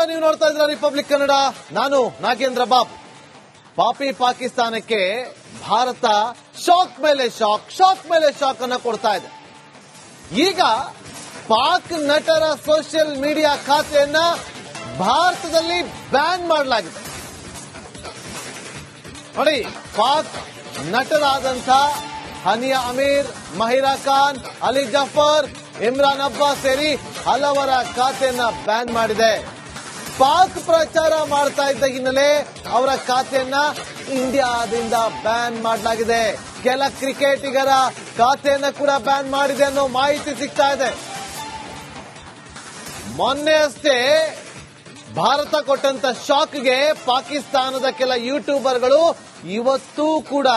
ನೀವು ನೋಡ್ತಾ ಇದ್ದೀರಾ ರಿಪಬ್ಲಿಕ್ ಕನ್ನಡ. ನಾನು ನಾಗೇಂದ್ರ ಬಾಬು. ಪಾಪಿ ಪಾಕಿಸ್ತಾನಕ್ಕೆ ಭಾರತ ಶಾಕ್ ಮೇಲೆ ಶಾಕ್, ಶಾಕ್ ಮೇಲೆ ಶಾಕ್ ಅನ್ನ ಕೊಡ್ತಾ ಇದೆ. ಈಗ ಪಾಕ್ ನಟರ ಸೋಷಿಯಲ್ ಮೀಡಿಯಾ ಖಾತೆಯನ್ನ ಭಾರತದಲ್ಲಿ ಬ್ಯಾನ್ ಮಾಡಲಾಗಿದೆ. ನೋಡಿ, ಪಾಕ್ ನಟರಾದಂಥ ಹನಿಯಾ ಅಮೀರ್, ಮಹಿರಾ ಖಾನ್, ಅಲಿ ಜಫರ್, ಇಮ್ರಾನ್ ಅಬ್ಬಾಸ್ ಸೇರಿ ಹಲವರ ಖಾತೆಯನ್ನ ಬ್ಯಾನ್ ಮಾಡಿದೆ. ಪಾಕ್ ಪ್ರಚಾರ ಮಾಡ್ತಾ ಇದ್ದ ಹಿನ್ನೆಲೆ ಅವರ ಖಾತೆಯನ್ನ ಇಂಡಿಯಾದಿಂದ ಬ್ಯಾನ್ ಮಾಡಲಾಗಿದೆ. ಕೆಲ ಕ್ರಿಕೆಟಿಗರ ಖಾತೆಯನ್ನ ಕೂಡ ಬ್ಯಾನ್ ಮಾಡಿದೆ ಅನ್ನೋ ಮಾಹಿತಿ ಸಿಗ್ತಾ ಇದೆ. ಮೊನ್ನೆ ಅಷ್ಟೇ ಭಾರತ ಕೊಟ್ಟಂತ ಶಾಕ್ಗೆ ಪಾಕಿಸ್ತಾನದ ಕೆಲ ಯೂಟ್ಯೂಬರ್ಗಳು ಇವತ್ತೂ ಕೂಡ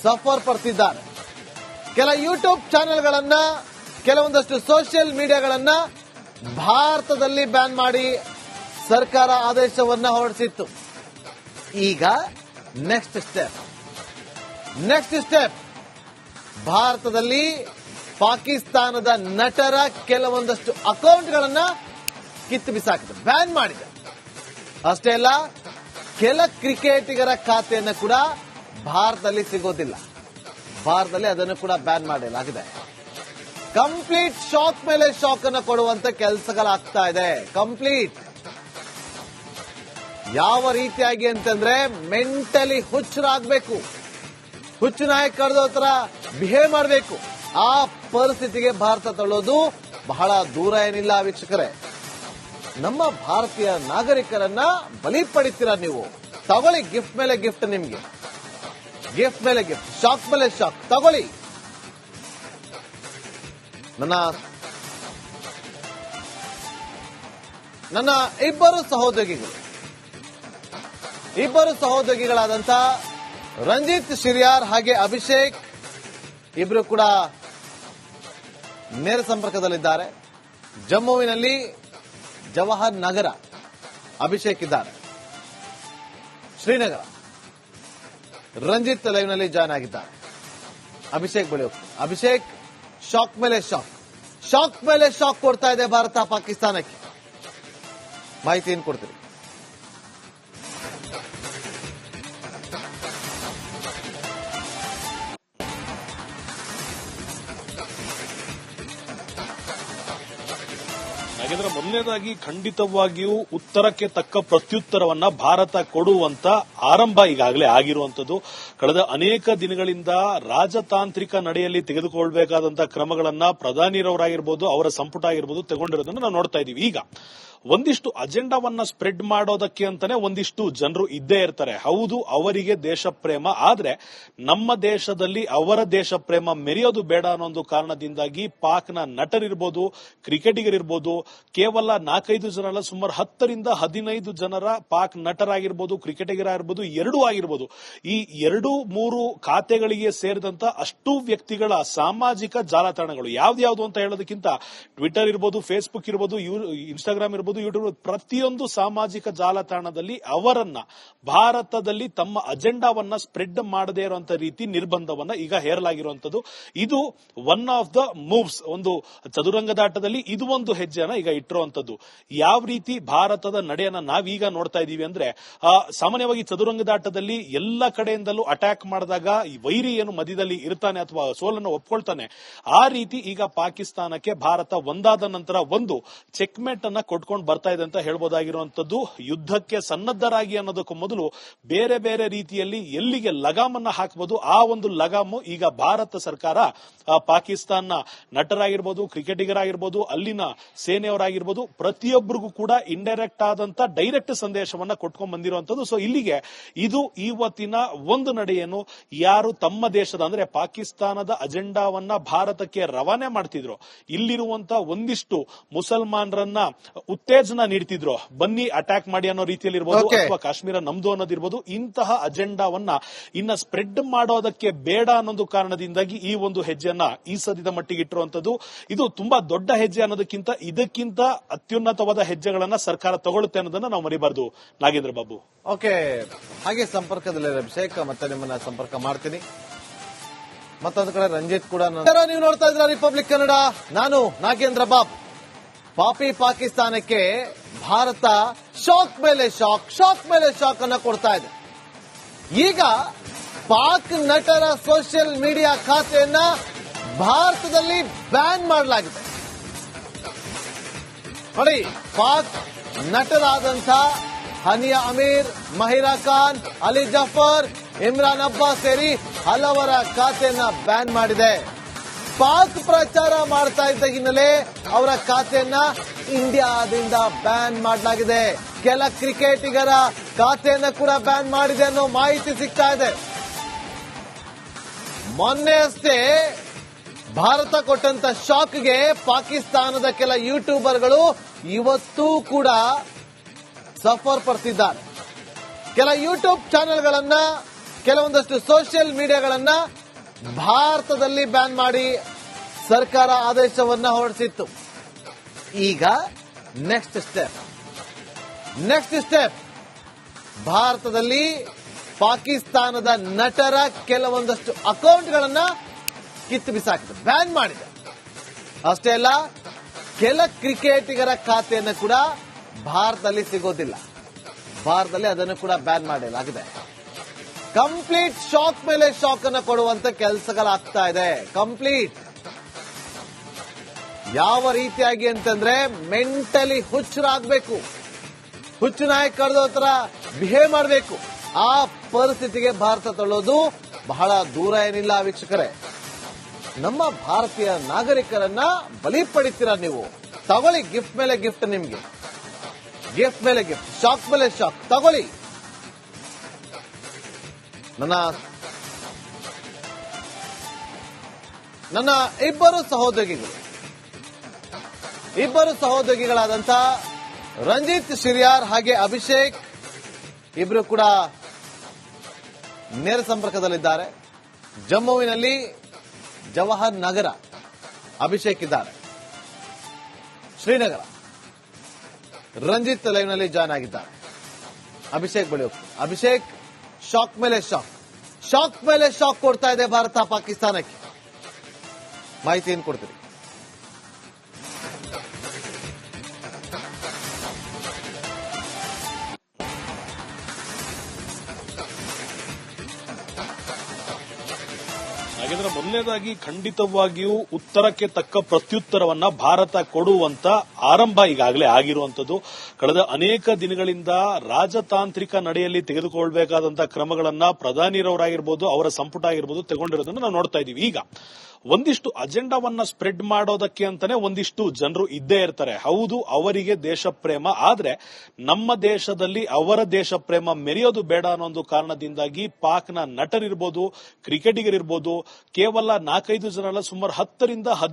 ಸಫರ್ ಪಡ್ತಿದ್ದಾರೆ. ಕೆಲ ಯೂಟ್ಯೂಬ್ ಚಾನೆಲ್ಗಳನ್ನ, ಕೆಲವೊಂದಷ್ಟು ಸೋಷಿಯಲ್ ಮೀಡಿಯಾಗಳನ್ನ ಭಾರತದಲ್ಲಿ ಬ್ಯಾನ್ ಮಾಡಿ ಸರ್ಕಾರ ಆದೇಶವನ್ನ ಹೊರಡಿಸಿತ್ತು. ಈಗ ನೆಕ್ಸ್ಟ್ ಸ್ಟೆಪ್ ಭಾರತದಲ್ಲಿ ಪಾಕಿಸ್ತಾನದ ನಟರ ಕೆಲವೊಂದಷ್ಟು ಅಕೌಂಟ್ಗಳನ್ನ ಕಿತ್ತು ಬಿಸಾಕಿದೆ, ಬ್ಯಾನ್ ಮಾಡಿದೆ. ಅಷ್ಟೇ ಅಲ್ಲ, ಕೆಲ ಕ್ರಿಕೆಟಿಗರ ಖಾತೆಯನ್ನ ಕೂಡ ಭಾರತದಲ್ಲಿ ಸಿಗೋದಿಲ್ಲ. ಭಾರತದಲ್ಲಿ ಅದನ್ನು ಕೂಡ ಬ್ಯಾನ್ ಮಾಡಲಾಗಿದೆ. ಕಂಪ್ಲೀಟ್ ಶಾಕ್ ಮೇಲೆ ಶಾಕ್ ಅನ್ನು ಕೊಡುವಂತ ಕೆಲಸಗಳಾಗ್ತಾ ಇದೆ. ಕಂಪ್ಲೀಟ್ ಯಾವ ರೀತಿಯಾಗಿ ಅಂತಂದ್ರೆ ಮೆಂಟಲಿ ಹುಚ್ಚರಾಗಬೇಕು, ಹುಚ್ಚು ನಾಯಿ ಕರೆದೋ ತರ ಬಿಹೇವ್ ಮಾಡಬೇಕು. ಆ ಪರಿಸ್ಥಿತಿಗೆ ಭಾರತ ತಳ್ಳೋದು ಬಹಳ ದೂರ ಏನಿಲ್ಲ ವೀಕ್ಷಕರೇ. ನಮ್ಮ ಭಾರತೀಯ ನಾಗರಿಕರನ್ನ ಬಲಿ ಪಡಿತೀರಾ ನೀವು. ತಗೊಳ್ಳಿ ಗಿಫ್ಟ್ ಮೇಲೆ ಗಿಫ್ಟ್, ನಿಮ್ಗೆ ಗಿಫ್ಟ್ ಮೇಲೆ ಗಿಫ್ಟ್, ಶಾಕ್ ಮೇಲೆ ಶಾಕ್ ತಗೊಳ್ಳಿ. ನನ್ನ ಇಬ್ಬರು ಸಹೋದ್ಯೋಗಿಗಳಾದಂಥ ರಂಜಿತ್ ಶಿರ್ಯಾರ್ ಹಾಗೆ ಅಭಿಷೇಕ್ ಇಬ್ರು ಕೂಡ ನೇರ ಸಂಪರ್ಕದಲ್ಲಿದ್ದಾರೆ. ಜಮ್ಮುವಿನಲ್ಲಿ ಜವಾಹರ್ ನಗರ ಅಭಿಷೇಕ್ ಇದ್ದಾರೆ, ಶ್ರೀನಗರ ರಂಜಿತ್ ಲೈವ್ ನಲ್ಲಿ ಜಾಯ್ನ್ ಆಗಿದ್ದಾರೆ. ಅಭಿಷೇಕ್ ಬಳಿ ಹೋಗ್ತಾರೆ. ಅಭಿಷೇಕ್, ಶಾಕ್ ಮೇಲೆ ಶಾಕ್ ಕೊಡ್ತಾ ಇದೆ ಭಾರತ ಪಾಕಿಸ್ತಾನಕ್ಕೆ. ಮಾಹಿತಿ ಏನು ಕೊಡ್ತೀರಿ? ಹಾಗಾದ್ರೆ ಮೊದಲನೇದಾಗಿ ಖಂಡಿತವಾಗಿಯೂ ಉತ್ತರಕ್ಕೆ ತಕ್ಕ ಪ್ರತ್ಯುತ್ತರವನ್ನ ಭಾರತ ಕೊಡುವಂತ ಆರಂಭ ಈಗಾಗಲೇ ಆಗಿರುವಂತದ್ದು. ಕಳೆದ ಅನೇಕ ದಿನಗಳಿಂದ ರಾಜತಾಂತ್ರಿಕ ನಡೆಯಲ್ಲಿ ತೆಗೆದುಕೊಳ್ಬೇಕಾದಂತಹ ಕ್ರಮಗಳನ್ನ ಪ್ರಧಾನಿರವರಾಗಿರ್ಬೋದು, ಅವರ ಸಂಪುಟ ಆಗಿರ್ಬೋದು ತಗೊಂಡಿರೋದನ್ನ ನಾವು ನೋಡ್ತಾ ಇದೀವಿ. ಈಗ ಒಂದಿಷ್ಟು ಅಜೆಂಡಾವನ್ನ ಸ್ಪ್ರೆಡ್ ಮಾಡೋದಕ್ಕೆ ಅಂತಾನೆ ಒಂದಿಷ್ಟು ಜನರು ಇದ್ದೇ ಇರ್ತಾರೆ. ಹೌದು, ಅವರಿಗೆ ದೇಶ ಪ್ರೇಮ, ಆದ್ರೆ ನಮ್ಮ ದೇಶದಲ್ಲಿ ಅವರ ದೇಶ ಪ್ರೇಮ ಮೆರೆಯೋದು ಬೇಡ ಅನ್ನೋ ಒಂದು ಕಾರಣದಿಂದಾಗಿ ಪಾಕ್ನ ನಟರಿರ್ಬೋದು, ಕ್ರಿಕೆಟಿಗರಿರ್ಬೋದು, ಕೇವಲ 4-5 ಜನ ಅಲ್ಲ, ಸುಮಾರು 10ರಿಂದ 15 ಜನರ ಪಾಕ್ ನಟರಾಗಿರ್ಬೋದು, ಕ್ರಿಕೆಟಿಗರಾಗಿರ್ಬೋದು, ಎರಡೂ ಆಗಿರ್ಬೋದು, ಈ 2-3 ಖಾತೆಗಳಿಗೆ ಸೇರಿದಂತ ಅಷ್ಟು ವ್ಯಕ್ತಿಗಳ ಸಾಮಾಜಿಕ ಜಾಲತಾಣಗಳು ಯಾವ್ದು ಅಂತ ಹೇಳೋದಕ್ಕಿಂತ ಟ್ವಿಟರ್ ಇರ್ಬೋದು, ಫೇಸ್ಬುಕ್ ಇರ್ಬೋದು, ಇನ್ಸ್ಟಾಗ್ರಾಮ್ ಇರ್ಬೋದು, ಯೂಟ್ಯೂಬ್, ಪ್ರತಿಯೊಂದು ಸಾಮಾಜಿಕ ಜಾಲತಾಣದಲ್ಲಿ ಅವರನ್ನ ಭಾರತದಲ್ಲಿ ತಮ್ಮ ಅಜೆಂಡಾವನ್ನ ಸ್ಪ್ರೆಡ್ ಮಾಡದೇ ಇರುವಂತ ರೀತಿ ನಿರ್ಬಂಧವನ್ನ ಈಗ ಹೇರಲಾಗಿರುವಂತದ್ದು. ಇದು ಒನ್ ಆಫ್ ದ ಮೂವ್ಸ್, ಒಂದು ಚದುರಂಗದಾಟದಲ್ಲಿ ಇದು ಒಂದು ಹೆಜ್ಜೆಯನ್ನ ಈಗ ಇಟ್ಟಿರುವಂತದ್ದು. ಯಾವ ರೀತಿ ಭಾರತದ ನಡೆಯನ್ನ ನಾವೀಗ ನೋಡ್ತಾ ಇದೀವಿ ಅಂದ್ರೆ, ಸಾಮಾನ್ಯವಾಗಿ ಚದುರಂಗದಾಟದಲ್ಲಿ ಎಲ್ಲ ಕಡೆಯಿಂದಲೂ ಅಟ್ಯಾಕ್ ಮಾಡಿದಾಗ ಈ ವೈರಿ ಏನು ಮಧ್ಯದಲ್ಲಿ ಇರ್ತಾನೆ ಅಥವಾ ಸೋಲನ್ನು ಒಪ್ಕೊಳ್ತಾನೆ, ಆ ರೀತಿ ಈಗ ಪಾಕಿಸ್ತಾನಕ್ಕೆ ಭಾರತ ಒಂದಾದ ನಂತರ ಒಂದು ಚೆಕ್ಮೇಟ್ ಅನ್ನ ಕೊಟ್ಕೊಂಡು ಬರ್ತಾ ಇದೆ ಅಂತ ಹೇಳ್ಬೋದಾಗಿರುವಂತದ್ದು. ಯುದ್ಧಕ್ಕೆ ಸನ್ನದ್ಧರಾಗಿ ಅನ್ನೋದಕ್ಕೂ ಮೊದಲು ಬೇರೆ ಬೇರೆ ರೀತಿಯಲ್ಲಿ ಎಲ್ಲಿಗೆ ಲಗಾಮನ್ನ ಹಾಕಬಹುದು, ಆ ಒಂದು ಲಗಾಮು ಈಗ ಭಾರತ ಸರ್ಕಾರ ಪಾಕಿಸ್ತಾನ ನಟರಾಗಿರ್ಬೋದು, ಕ್ರಿಕೆಟಿಗರಾಗಿರ್ಬೋದು, ಅಲ್ಲಿನ ಸೇನೆಯವರಾಗಿರ್ಬೋದು, ಪ್ರತಿಯೊಬ್ಬರಿಗೂ ಕೂಡ ಇಂಡೈರೆಕ್ಟ್ ಆದಂತ ಡೈರೆಕ್ಟ್ ಸಂದೇಶವನ್ನ ಕೊಟ್ಕೊಂಡ್ ಬಂದಿರುವಂತದ್ದು. ಸೊ ಇಲ್ಲಿಗೆ ಇದು ಇವತ್ತಿನ ಒಂದು ನಡೆಯನ್ನು ಯಾರು ತಮ್ಮ ದೇಶದ ಅಂದ್ರೆ ಪಾಕಿಸ್ತಾನದ ಅಜೆಂಡಾವನ್ನ ಭಾರತಕ್ಕೆ ರವಾನೆ ಮಾಡ್ತಿದ್ರು, ಇಲ್ಲಿರುವಂತ ಒಂದಿಷ್ಟು ಮುಸಲ್ಮಾನರನ್ನ ಉತ್ತೇಜನ ನೀಡ್ತಿದ್ರು, ಬನ್ನಿ ಅಟ್ಯಾಕ್ ಮಾಡಿ ಅನ್ನೋ ರೀತಿಯಲ್ಲಿ ಇರ್ಬೋದು, ಅಥವಾ ಕಾಶ್ಮೀರ ನಮ್ದು ಅನ್ನೋದಿರ್ಬೋದು, ಇಂತಹ ಅಜೆಂಡಾವನ್ನ ಇನ್ನ ಸ್ಪ್ರೆಡ್ ಮಾಡೋದಕ್ಕೆ ಬೇಡ ಅನ್ನೊಂದು ಕಾರಣದಿಂದಾಗಿ ಈ ಒಂದು ಹೆಜ್ಜೆಯನ್ನ ಈ ಸದ್ಯದ ಮಟ್ಟಿಗೆ ಇಟ್ಟಿರುವಂತದ್ದು. ಇದು ತುಂಬಾ ದೊಡ್ಡ ಹೆಜ್ಜೆ ಅನ್ನೋದಕ್ಕಿಂತ ಇದಕ್ಕಿಂತ ಅತ್ಯುನ್ನತವಾದ ಹೆಜ್ಜೆಗಳನ್ನ ಸರ್ಕಾರ ತಗೊಳುತ್ತೆ ಅನ್ನೋದನ್ನ ನಾವು ಮರಿಬಾರ್ದು. ನಾಗೇಂದ್ರ ಬಾಬು. ಓಕೆ, ಹಾಗೆ ಸಂಪರ್ಕದಲ್ಲಿ ಅಭಿಷೇಕ್, ಮತ್ತೆ ನಿಮ್ಮನ್ನ ಸಂಪರ್ಕ ಮಾಡ್ತೀನಿ. ಮತ್ತೊಂದು ಕಡೆ ರಂಜಿತ್ ಕೂಡ. ನೀವು ನೋಡ್ತಾ ಇದ್ದೀರಾ ರಿಪಬ್ಲಿಕ್ ಕನ್ನಡ, ನಾನು ನಾಗೇಂದ್ರ ಬಾಬು. ಪಾಪಿ ಪಾಕಿಸ್ತಾನಕ್ಕೆ ಭಾರತ ಶಾಕ್ ಮೇಲೆ ಶಾಕ್ ಅನ್ನ ಕೊಡ್ತಾ ಇದೆ. ಈಗ ಪಾಕ್ ನಟರ ಸೋಷಿಯಲ್ ಮೀಡಿಯಾ ಖಾತೆಯನ್ನ ಭಾರತದಲ್ಲಿ ಬ್ಯಾನ್ ಮಾಡಲಾಗಿದೆ. ನೋಡಿ, ಪಾಕ್ ನಟರಾದಂಥ ಹನಿಯಾ ಅಮೀರ್, ಮಹಿರಾ ಖಾನ್, ಅಲಿ ಜಫರ್, ಇಮ್ರಾನ್ ಅಬ್ಬಾಸ್ ಸೇರಿ ಹಲವರ ಖಾತೆಯನ್ನ ಬ್ಯಾನ್ ಮಾಡಿದೆ. ಪಾಕ್ ಪ್ರಚಾರ ಮಾಡ್ತಾ ಇದ್ದ ಹಿನ್ನೆಲೆ ಅವರ ಖಾತೆಯನ್ನ ಇಂಡಿಯಾದಿಂದ ಬ್ಯಾನ್ ಮಾಡಲಾಗಿದೆ. ಕೆಲ ಕ್ರಿಕೆಟಿಗರ ಖಾತೆಯನ್ನ ಕೂಡ ಬ್ಯಾನ್ ಮಾಡಿದೆ ಅನ್ನೋ ಮಾಹಿತಿ ಸಿಗ್ತಾ ಇದೆ. ಮೊನ್ನೆ ಅಷ್ಟೇ ಭಾರತ ಕೊಟ್ಟಂತ ಶಾಕ್ಗೆ ಪಾಕಿಸ್ತಾನದ ಕೆಲ ಯೂಟ್ಯೂಬರ್ಗಳು ಇವತ್ತೂ ಕೂಡ ಸಫರ್ ಪಡ್ತಿದ್ದಾರೆ. ಕೆಲ ಯೂಟ್ಯೂಬ್ ಚಾನೆಲ್ಗಳನ್ನ, ಕೆಲವೊಂದಷ್ಟು ಸೋಷಿಯಲ್ ಮೀಡಿಯಾಗಳನ್ನ ಭಾರತದಲ್ಲಿ ಬ್ಯಾನ್ ಮಾಡಿ ಸರ್ಕಾರ ಆದೇಶವನ್ನ ಹೊರಡಿಸಿತ್ತು. ಈಗ ನೆಕ್ಸ್ಟ್ ಸ್ಟೆಪ್ ಭಾರತದಲ್ಲಿ ಪಾಕಿಸ್ತಾನದ ನಟರ ಕೆಲವೊಂದಷ್ಟು ಅಕೌಂಟ್ಗಳನ್ನ ಕಿತ್ತು ಬಿಸಾಕಿದೆ, ಬ್ಯಾನ್ ಮಾಡಿದೆ. ಅಷ್ಟೇ ಅಲ್ಲ, ಕೆಲ ಕ್ರಿಕೆಟಿಗರ ಖಾತೆಯನ್ನು ಕೂಡ ಭಾರತದಲ್ಲಿ ಸಿಗೋದಿಲ್ಲ. ಭಾರತದಲ್ಲಿ ಅದನ್ನು ಕೂಡ ಬ್ಯಾನ್ ಮಾಡಲಾಗಿದೆ. ಕಂಪ್ಲೀಟ್ ಶಾಕ್ ಮೇಲೆ ಶಾಕ್ ಅನ್ನು ಕೊಡುವಂತ ಕೆಲಸಗಳಾಗ್ತಾ ಇದೆ. ಕಂಪ್ಲೀಟ್ ಯಾವ ರೀತಿಯಾಗಿ ಅಂತಂದ್ರೆ ಮೆಂಟಲಿ ಹುಚ್ಚರಾಗಬೇಕು, ಹುಚ್ಚು ನಾಯಿ ಕಳೆದೋ ತರ ಬಿಹೇವ್ ಮಾಡಬೇಕು. ಆ ಪರಿಸ್ಥಿತಿಗೆ ಭಾರತ ತಳ್ಳೋದು ಬಹಳ ದೂರ ಏನಿಲ್ಲ ವೀಕ್ಷಕರೇ. ನಮ್ಮ ಭಾರತೀಯ ನಾಗರಿಕರನ್ನ ಬಲಿ ಪಡಿತೀರಾ ನೀವು. ತಗೊಳ್ಳಿ ಗಿಫ್ಟ್ ಮೇಲೆ ಗಿಫ್ಟ್, ನಿಮ್ಗೆ ಗಿಫ್ಟ್ ಮೇಲೆ ಗಿಫ್ಟ್, ಶಾಕ್ ಮೇಲೆ ಶಾಕ್ ತಗೊಳ್ಳಿ. ನನ್ನ ಇಬ್ಬರು ಸಹೋದ್ಯೋಗಿಗಳಾದಂಥ ರಂಜಿತ್ ಶಿರ್ಯಾರ್ ಹಾಗೆ ಅಭಿಷೇಕ್ ಇಬ್ರು ಕೂಡ ನೇರ ಸಂಪರ್ಕದಲ್ಲಿದ್ದಾರೆ. ಜಮ್ಮುವಿನಲ್ಲಿ ಜವಾಹರ್ ನಗರ ಅಭಿಷೇಕ್ ಇದ್ದಾರೆ, ಶ್ರೀನಗರ ರಂಜಿತ್ ಲೈವ್ ನಲ್ಲಿ ಜಾಯ್ನ್ ಆಗಿದ್ದಾರೆ. ಅಭಿಷೇಕ್ ಬಳಿ ಹೋಗ್ತಾರೆ. ಅಭಿಷೇಕ್, ಶಾಕ್ ಮೇಲೆ ಶಾಕ್ ಕೊಡ್ತಾ ಇದೆ ಭಾರತ ಪಾಕಿಸ್ತಾನಕ್ಕೆ. ಮಾಹಿತಿ ಏನು ಕೊಡ್ತೀರಿ? ಹಾಗಾದ್ರೆ ಮೊದಲನೇದಾಗಿ ಖಂಡಿತವಾಗಿಯೂ ಉತ್ತರಕ್ಕೆ ತಕ್ಕ ಪ್ರತ್ಯುತ್ತರವನ್ನ ಭಾರತ ಕೊಡುವಂತ ಆರಂಭ ಈಗಾಗಲೇ ಆಗಿರುವಂತದ್ದು. ಕಳೆದ ಅನೇಕ ದಿನಗಳಿಂದ ರಾಜತಾಂತ್ರಿಕ ನಡೆಯಲ್ಲಿ ತೆಗೆದುಕೊಳ್ಬೇಕಾದಂತಹ ಕ್ರಮಗಳನ್ನ ಪ್ರಧಾನಿರವರಾಗಿರ್ಬೋದು, ಅವರ ಸಂಪುಟ ಆಗಿರ್ಬೋದು ತಗೊಂಡಿರೋದನ್ನ ನಾವು ನೋಡ್ತಾ ಇದೀವಿ. ಈಗ ಒಂದಿಷ್ಟು ಅಜೆಂಡಾವನ್ನ ಸ್ಪ್ರೆಡ್ ಮಾಡೋದಕ್ಕೆ ಅಂತಾನೆ ಒಂದಿಷ್ಟು ಜನರು ಇದ್ದೇ ಇರ್ತಾರೆ. ಹೌದು, ಅವರಿಗೆ ದೇಶ ಪ್ರೇಮ, ಆದ್ರೆ ನಮ್ಮ ದೇಶದಲ್ಲಿ ಅವರ ದೇಶ ಪ್ರೇಮ ಮೆರೆಯೋದು ಬೇಡ ಅನ್ನೋ ಒಂದು ಕಾರಣದಿಂದಾಗಿ ಪಾಕ್ನ ನಟರಿರ್ಬೋದು, ಕ್ರಿಕೆಟಿಗರಿರ್ಬೋದು, ಕೇವಲ 4-5 ಜನ ಅಲ್ಲ, ಸುಮಾರು 10ರಿಂದ 15